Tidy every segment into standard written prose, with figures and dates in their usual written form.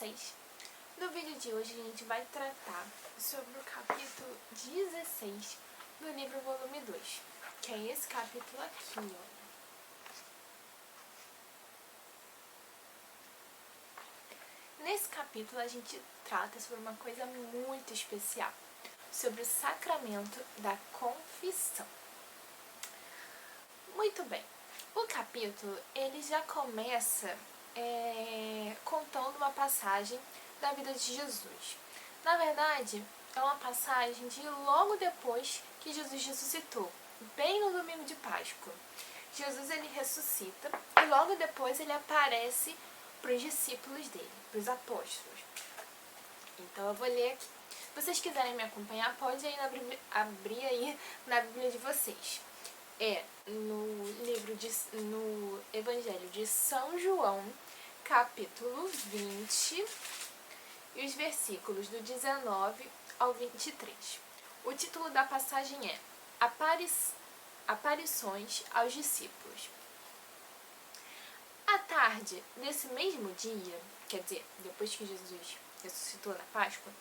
16. No vídeo de hoje a gente vai tratar sobre o capítulo 16 do livro volume 2, que é esse capítulo aqui, ó. Nesse capítulo a gente trata sobre uma coisa muito especial, sobre o sacramento da confissão. Muito bem, o capítulo ele já começa contando uma passagem da vida de Jesus. Na verdade, é uma passagem de logo depois que Jesus ressuscitou, bem no domingo de Páscoa. Jesus ele ressuscita e logo depois ele aparece para os discípulos dele, para os apóstolos. Então eu vou ler aqui. Se vocês quiserem me acompanhar, pode aí abrir aí na Bíblia de vocês. É no Evangelho de São João, capítulo 20, e os versículos do 19 ao 23. O título da passagem é Aparições aos discípulos. À tarde desse mesmo dia, quer dizer, depois que Jesus ressuscitou na Páscoa,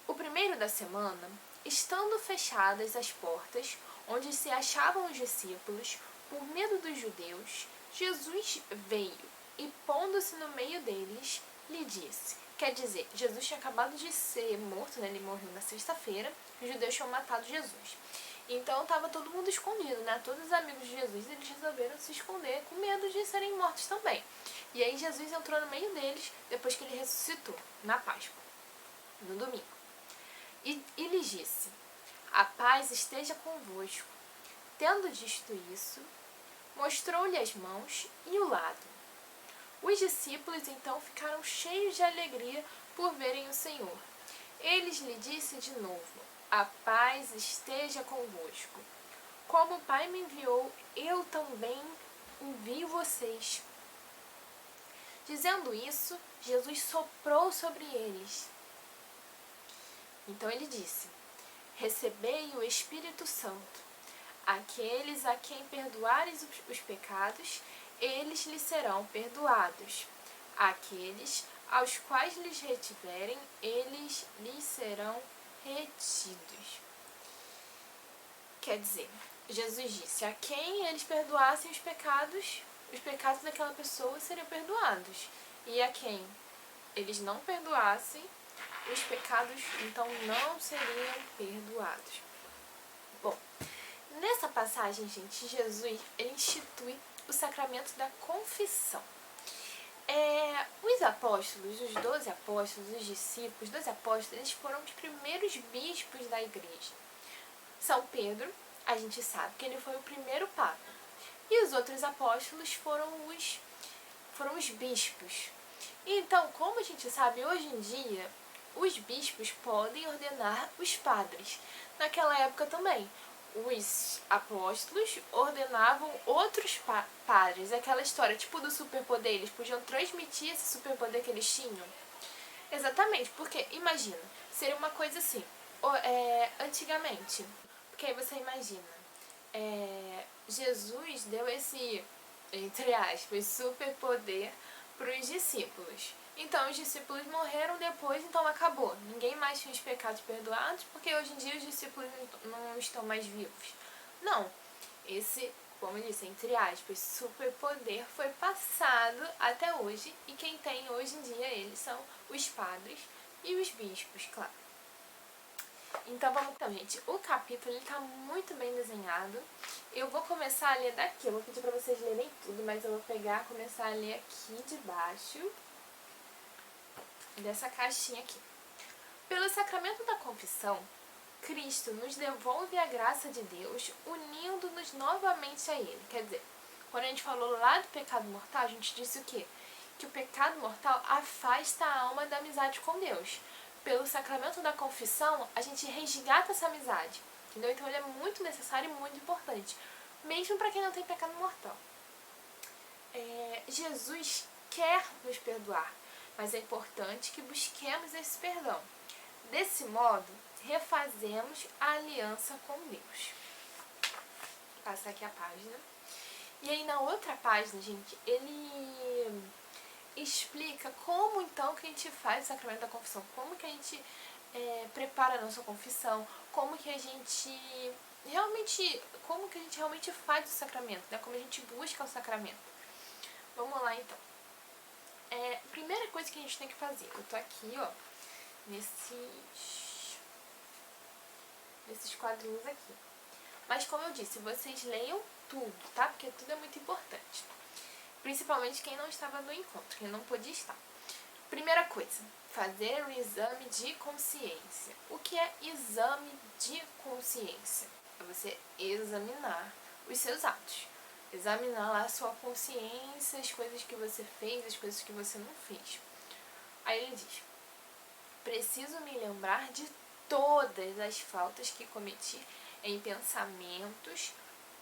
o primeiro da semana, estando fechadas as portas onde se achavam os discípulos, por medo dos judeus, Jesus veio e, pondo-se no meio deles, lhe disse. Quer dizer, Jesus tinha acabado de ser morto, né? Ele morreu na sexta-feira, os judeus tinham matado Jesus. Então estava todo mundo escondido, né? Todos os amigos de Jesus, eles resolveram se esconder com medo de serem mortos também. E aí Jesus entrou no meio deles depois que ele ressuscitou, na Páscoa, no domingo. E lhes disse, a paz esteja convosco. Tendo dito isso, mostrou-lhe as mãos e o lado. Os discípulos então ficaram cheios de alegria por verem o Senhor. Eles lhe disse de novo, a paz esteja convosco. Como o Pai me enviou, eu também envio vocês. Dizendo isso, Jesus soprou sobre eles. Então ele disse, recebei o Espírito Santo. Aqueles a quem perdoares os pecados, eles lhes serão perdoados. Aqueles aos quais lhes retiverem, eles lhes serão retidos. Quer dizer, Jesus disse, a quem eles perdoassem os pecados daquela pessoa seriam perdoados. E a quem eles não perdoassem, os pecados então não seriam perdoados. Bom, nessa passagem, gente, Jesus ele institui o sacramento da confissão. Os apóstolos, os 12 apóstolos, os discípulos, os 12 apóstolos, eles foram os primeiros bispos da igreja. São Pedro, a gente sabe que ele foi o primeiro papa. E os outros apóstolos foram os bispos. Então, como a gente sabe, hoje em dia, os bispos podem ordenar os padres. Naquela época também, os apóstolos ordenavam outros padres. Aquela história, tipo do superpoder, eles podiam transmitir esse superpoder que eles tinham. Exatamente, porque, imagina, seria uma coisa assim, antigamente, porque aí você imagina, Jesus deu esse, entre aspas, superpoder para os discípulos. Então, os discípulos morreram depois, então acabou. Ninguém mais tinha os pecados perdoados, porque hoje em dia os discípulos não estão mais vivos. Não. Esse, como eu disse, entre aspas, superpoder foi passado até hoje, e quem tem hoje em dia eles são os padres e os bispos, claro. Então, gente, o capítulo está muito bem desenhado. Eu vou começar a ler daqui, eu vou pedir para vocês lerem tudo, mas eu vou começar a ler aqui de baixo dessa caixinha aqui. Pelo sacramento da confissão, Cristo nos devolve a graça de Deus, unindo-nos novamente a Ele. Quer dizer, quando a gente falou lá do pecado mortal, a gente disse o quê? Que o pecado mortal afasta a alma da amizade com Deus. Pelo sacramento da confissão, a gente resgata essa amizade, entendeu? Então ele é muito necessário e muito importante, mesmo para quem não tem pecado mortal. Jesus quer nos perdoar, mas é importante que busquemos esse perdão. Desse modo, refazemos a aliança com Deus. Vou passar aqui a página. E aí na outra página, gente, ele explica como então que a gente faz o sacramento da confissão, como que a gente prepara a nossa confissão, como que a gente realmente faz o sacramento, né? Como a gente busca o sacramento. Vamos lá então. Primeira coisa que a gente tem que fazer, eu tô aqui, ó, nesses quadrinhos aqui. Mas como eu disse, vocês leiam tudo, tá? Porque tudo é muito importante. Principalmente quem não estava no encontro, quem não pôde estar. Primeira coisa, fazer o exame de consciência. O que é exame de consciência? É você examinar os seus atos. Examinar lá a sua consciência, as coisas que você fez, as coisas que você não fez. Aí ele diz: preciso me lembrar de todas as faltas que cometi em pensamentos,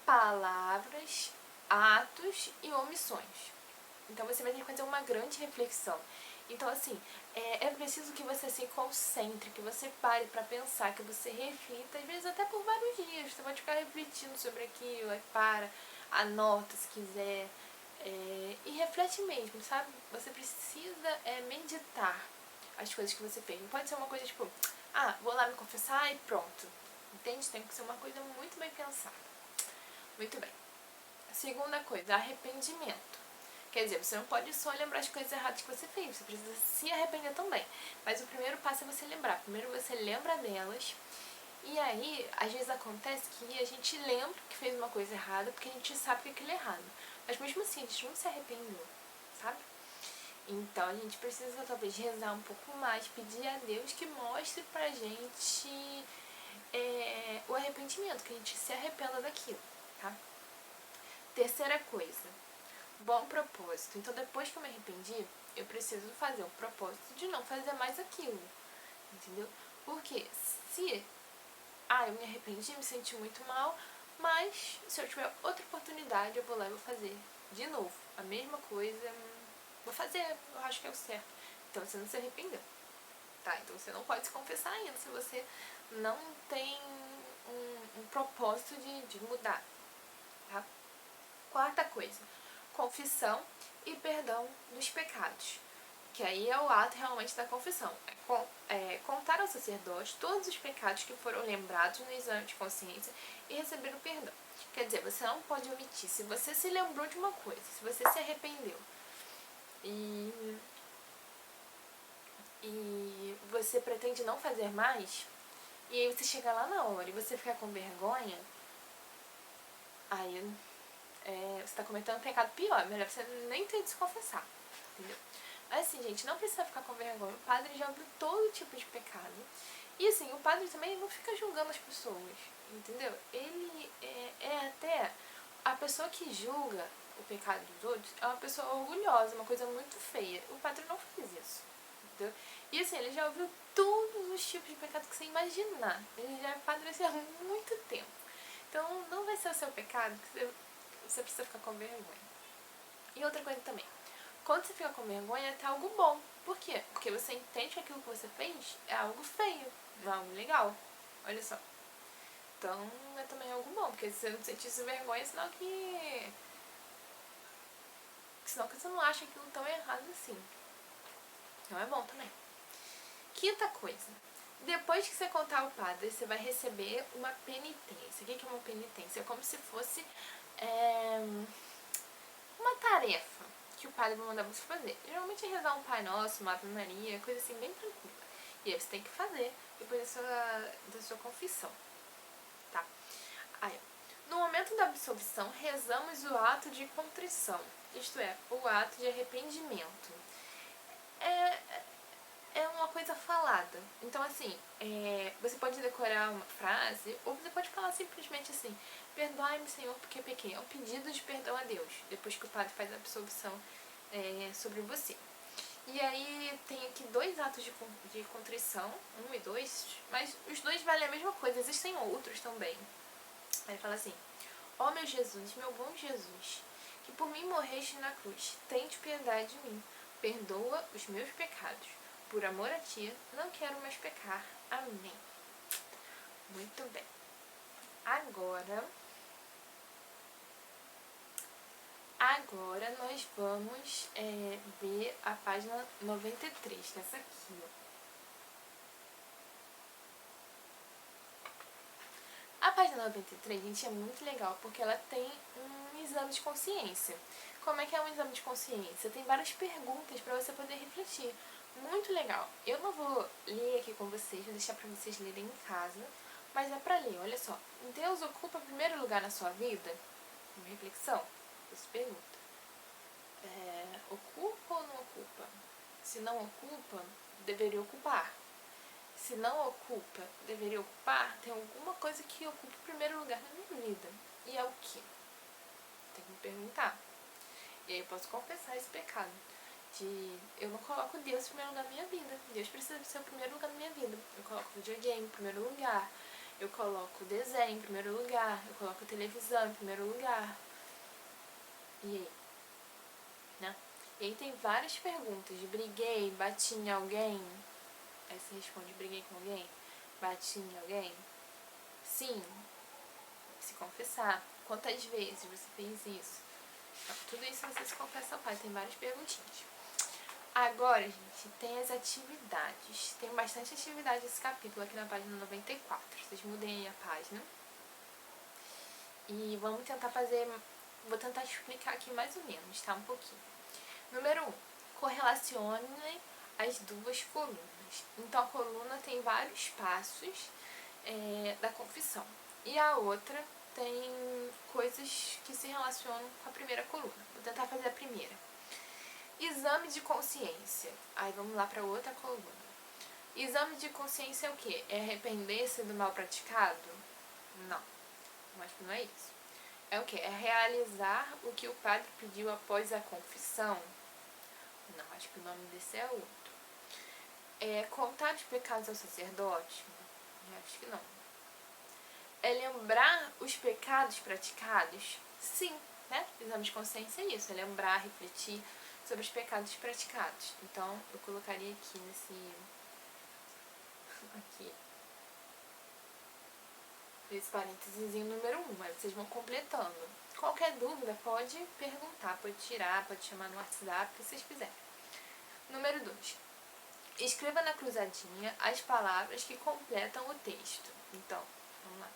palavras, atos e omissões. Então você vai ter que fazer uma grande reflexão. Então assim, é preciso que você se concentre, que você pare para pensar, que você reflita, às vezes até por vários dias. Você pode ficar refletindo sobre aquilo, aí para, anota se quiser, e reflete mesmo, sabe? Você precisa meditar as coisas que você fez. Não pode ser uma coisa tipo, vou lá me confessar e pronto. Entende? Tem que ser uma coisa muito bem pensada. Muito bem. Segunda coisa, arrependimento. Quer dizer, você não pode só lembrar as coisas erradas que você fez, você precisa se arrepender também. Mas o primeiro passo é você lembrar. Primeiro você lembra delas, e aí, às vezes acontece que a gente lembra que fez uma coisa errada, porque a gente sabe que aquilo é errado. Mas mesmo assim, a gente não se arrependeu, sabe? Então a gente precisa talvez rezar um pouco mais, pedir a Deus que mostre pra gente o arrependimento, que a gente se arrependa daquilo, tá? Terceira coisa, bom propósito. Então depois que eu me arrependi, eu preciso fazer um propósito de não fazer mais aquilo, entendeu? Porque se eu me arrependi, me senti muito mal, mas se eu tiver outra oportunidade eu vou lá e vou fazer de novo a mesma coisa, vou fazer, eu acho que é o certo. Então você não se arrependeu, tá? Então você não pode se confessar ainda se você não tem um propósito de mudar, tá? Quarta coisa, confissão e perdão dos pecados, que aí é o ato realmente da confissão. Contar ao sacerdote todos os pecados que foram lembrados no exame de consciência e receber o perdão. Quer dizer, você não pode omitir. Se você se lembrou de uma coisa, se você se arrependeu e você pretende não fazer mais, e aí você chega lá na hora e você fica com vergonha, aí você está cometendo um pecado pior. É melhor você nem ter de se confessar, entendeu? Mas assim, gente, não precisa ficar com vergonha. O padre já ouviu todo tipo de pecado. E assim, o padre também não fica julgando as pessoas, entendeu? Ele é até... A pessoa que julga o pecado dos outros é uma pessoa orgulhosa, uma coisa muito feia. O padre não faz isso, entendeu? E assim, ele já ouviu todos os tipos de pecado que você imaginar. Ele já é padre assim, há muito tempo. Então não vai ser o seu pecado que você precisa ficar com vergonha. E outra coisa também, quando você fica com vergonha, é até algo bom. Por quê? Porque você entende que aquilo que você fez é algo feio, não é algo legal. Olha só. Então é também algo bom, porque se você não sentisse vergonha, senão que você não acha aquilo tão errado assim. Então é bom também. Quinta coisa, depois que você contar ao padre, você vai receber uma penitência. O que é uma penitência? É como se fosse uma tarefa que o padre vai mandar você fazer. Geralmente é rezar um Pai Nosso, uma Ave Maria, coisa assim bem tranquila. E aí você tem que fazer depois da sua confissão, tá? Aí, no momento da absolvição, rezamos o ato de contrição, isto é, o ato de arrependimento. É uma coisa falada. Então, assim, você pode decorar uma frase, ou você pode falar simplesmente assim: perdoai-me, Senhor, porque pequei. É um pedido de perdão a Deus, depois que o padre faz a absolvição sobre você. E aí tem aqui 2 atos de contrição, 1 e 2, mas os 2 valem a mesma coisa, existem outros também. Aí fala assim: ó meu Jesus, meu bom Jesus, que por mim morreste na cruz, tende piedade de mim, perdoa os meus pecados. Por amor a ti, não quero mais pecar. Amém. Muito bem. Agora, Agora nós vamos ver a página 93, que é essa aqui, ó. A página 93, gente, é muito legal porque ela tem um exame de consciência. Como é que é um exame de consciência? Tem várias perguntas para você poder refletir. Muito legal. Eu não vou ler aqui com vocês, vou deixar para vocês lerem em casa, mas é para ler. Olha só. Deus ocupa o primeiro lugar na sua vida? Uma reflexão. Você pergunta. Ocupa ou não ocupa? Se não ocupa, deveria ocupar. Se não ocupa, deveria ocupar, tem alguma coisa que ocupa o primeiro lugar na minha vida. E é o quê? Tem que me perguntar. E aí eu posso confessar esse pecado. Eu não coloco Deus em primeiro lugar na minha vida. Deus precisa ser o primeiro lugar na minha vida. Eu coloco videogame em primeiro lugar. Eu coloco desenho em primeiro lugar. Eu coloco televisão em primeiro lugar. E aí? Né? E aí tem várias perguntas. Briguei, bati em alguém. Aí você responde, briguei com alguém? Bati em alguém? Sim. Se confessar. Quantas vezes você fez isso? Tudo isso você se confessa ao Pai. Tem várias perguntinhas. Agora, gente, tem as atividades. Tem bastante atividade nesse capítulo aqui na página 94. Vocês mudem aí a página. E vamos tentar fazer... Vou tentar explicar aqui mais ou menos, tá? Um pouquinho. Número 1. Correlacione as duas colunas. Então, a coluna tem vários passos da confissão. E a outra tem coisas que se relacionam com a primeira coluna. Vou tentar fazer a primeira. Exame de consciência. Aí vamos lá para outra coluna. Exame de consciência é o quê? É arrepender-se do mal praticado? Não. Acho que não é isso. É o quê? É realizar o que o padre pediu após a confissão? Não, acho que o nome desse é outro. É contar os pecados ao sacerdote? Acho que não. É lembrar os pecados praticados? Sim, né? Exame de consciência é isso, é lembrar, refletir sobre os pecados praticados. Então, eu colocaria aqui nesse parênteses número 1, aí vocês vão completando. Qualquer dúvida pode perguntar, pode tirar, pode chamar no WhatsApp, o que vocês quiserem. Número 2. Escreva na cruzadinha as palavras que completam o texto. Então, vamos lá.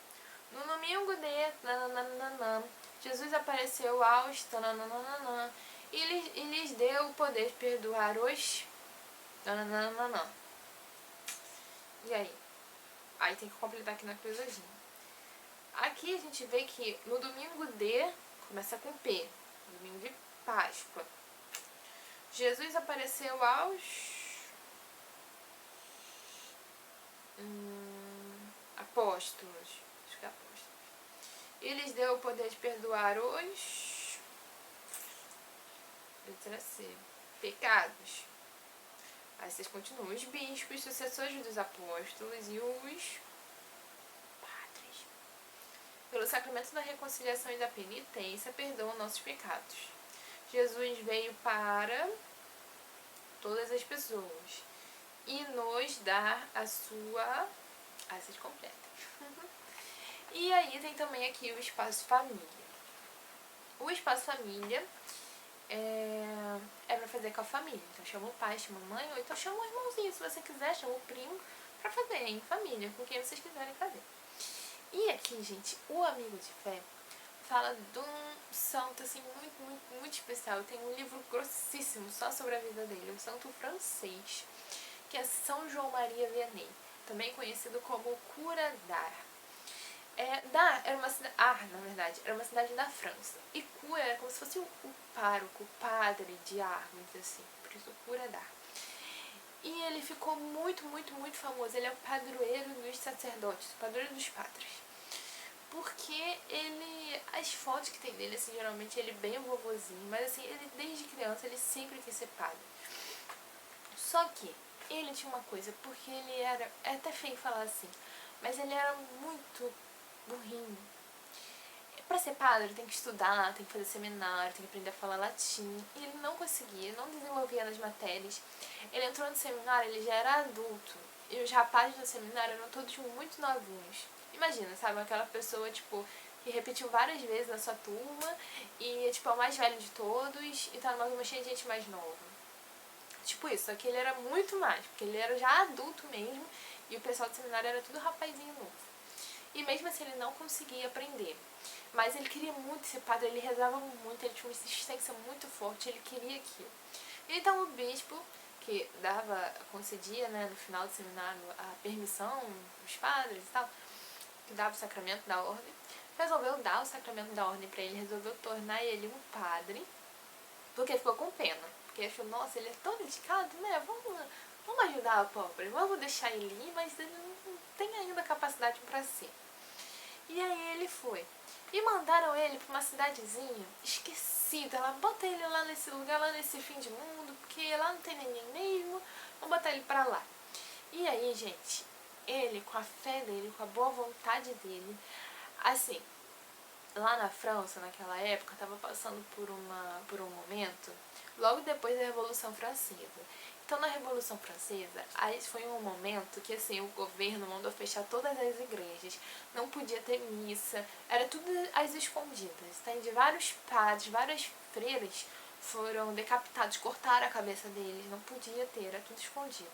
No domingo de Jesus apareceu aos e lhes deu o poder de perdoar os E aí? Aí tem que completar aqui na cruzadinha. Aqui a gente vê que no domingo começa com P, domingo de Páscoa. Jesus apareceu aos apóstolos. Acho que é apóstolos. E lhes deu o poder de perdoar os pecados. Aí vocês continuam. Os bispos, sucessores dos apóstolos e os padres. Pelo sacramento da reconciliação e da penitência, perdoam nossos pecados. Jesus veio para todas as pessoas e nos dar a sua... Aí vocês completam. E aí tem também aqui o espaço família. O espaço família é pra fazer com a família. Então chama o pai, chama a mãe, ou então chama o irmãozinho, se você quiser, chama o primo, pra fazer em família, com quem vocês quiserem fazer. E aqui, gente, o Amigo de Fé fala de um santo, assim, muito, muito, muito especial. Tem um livro grossíssimo só sobre a vida dele, um santo francês, que é São João Maria Vianney, também conhecido como Cura d'Ars. Dar era uma cidade, na verdade, era uma cidade da França. E Cura era como se fosse o pároco, o padre de Ars, assim, por isso Cura d'Ars. E ele ficou muito, muito, muito famoso. Ele é o padroeiro dos sacerdotes, o padroeiro dos padres. Porque as fotos que tem dele, assim, geralmente ele é bem vovozinho, mas assim, ele desde criança, ele sempre quis ser padre. Só que ele tinha uma coisa, porque ele era, é até feio falar assim, mas ele era muito burrinho. Pra ser padre tem que estudar, tem que fazer seminário, tem que aprender a falar latim. E ele não conseguia, não desenvolvia nas matérias. Ele entrou no seminário, ele já era adulto. E os rapazes do seminário eram todos muito novinhos. Imagina, sabe, aquela pessoa, tipo, e repetiu várias vezes na sua turma, e tipo, é o mais velho de todos, e tá numa turma cheia de gente mais nova. Tipo isso, só que ele era muito mais, porque ele era já adulto mesmo, e o pessoal do seminário era tudo rapazinho novo. E mesmo assim ele não conseguia aprender. Mas ele queria muito ser padre, ele rezava muito, ele tinha uma insistência muito forte, ele queria aquilo. Então o bispo, que concedia, né, no final do seminário a permissão dos padres e tal, que dava o sacramento da ordem, resolveu dar o sacramento da ordem para ele, resolveu tornar ele um padre, porque ficou com pena. Porque achou, nossa, ele é tão dedicado, né, vamos ajudar o pobre, vamos deixar ele ir, mas ele não tem ainda capacidade para ser. E aí ele foi. E mandaram ele pra uma cidadezinha esquecida. Ela bota ele lá nesse lugar, lá nesse fim de mundo, porque lá não tem ninguém mesmo. Vamos botar ele pra lá. E aí, gente, ele, com a fé dele, com a boa vontade dele, assim, lá na França, naquela época, estava passando por um momento, logo depois da Revolução Francesa. Então, na Revolução Francesa, aí foi um momento que, assim, o governo mandou fechar todas as igrejas, não podia ter missa, era tudo às escondidas. Tem de vários padres, várias freiras foram decapitados, cortaram a cabeça deles, não podia ter, era tudo escondido.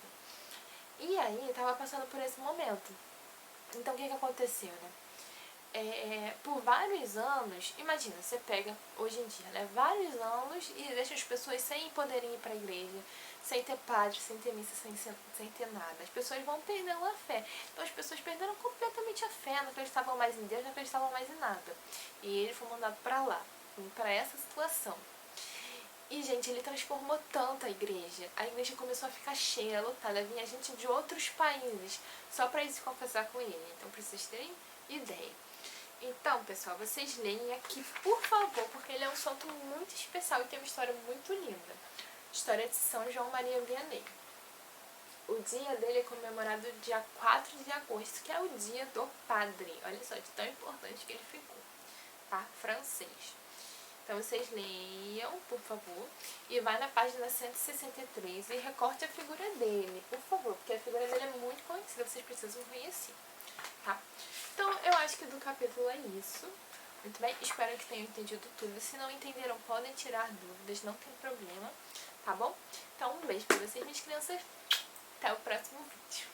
E aí, estava passando por esse momento. Então, o que aconteceu, né? Por vários anos, imagina, você pega hoje em dia, né, vários anos e deixa as pessoas sem poderem ir para a igreja, sem ter padre, sem ter missa, sem ter nada. As pessoas vão perdendo a fé. Então as pessoas perderam completamente a fé, não acreditavam mais em Deus, não acreditavam mais em nada. E ele foi mandado para lá, para essa situação. E, gente, ele transformou tanto a igreja começou a ficar cheia, lotada, vinha gente de outros países só para ir se confessar com ele. Então, pra vocês terem ideia. Então, pessoal, vocês leem aqui, por favor, porque ele é um santo muito especial e tem uma história muito linda. História de São João Maria Vianney. O dia dele é comemorado dia 4 de agosto, que é o dia do padre. Olha só, de tão importante que ele ficou, tá? Francês. Então, vocês leiam, por favor, e vai na página 163 e recorte a figura dele, por favor, porque a figura dele é muito conhecida, vocês precisam conhecer, tá? Então, eu acho que do capítulo é isso. Muito bem, espero que tenham entendido tudo. Se não entenderam, podem tirar dúvidas, não tem problema, tá bom? Então, um beijo pra vocês, minhas crianças. Até o próximo vídeo.